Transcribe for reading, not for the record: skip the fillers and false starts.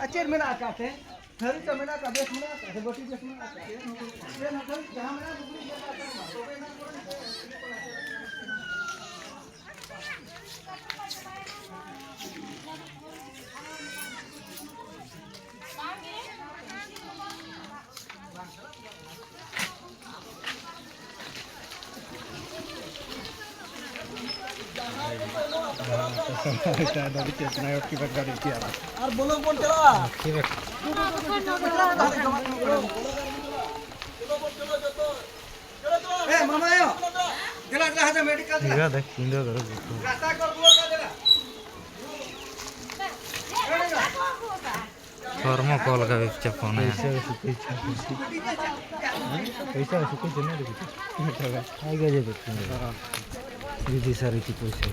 Acir mana akak teh? Hari tu mana akak biasa mana akak? Sebab biasa mana akak? Dia nak tahu jangan mana bukti dia akak. এটা নদী চেতনায়ক কি বাদ গাড়ি কি আর বলো কোন চলা কি বাদ এ মামা আয়ো গেলা গেলা হাতে মেডিকেল ইয়া দেখ কিন্দো ধরো রাস্তা কর ব্লক করে দেলা थर्मोकोल का विज्ञापन है। पैसा सुखे ना देखो आगे जे देखते हैं दीदी सारी की पैसे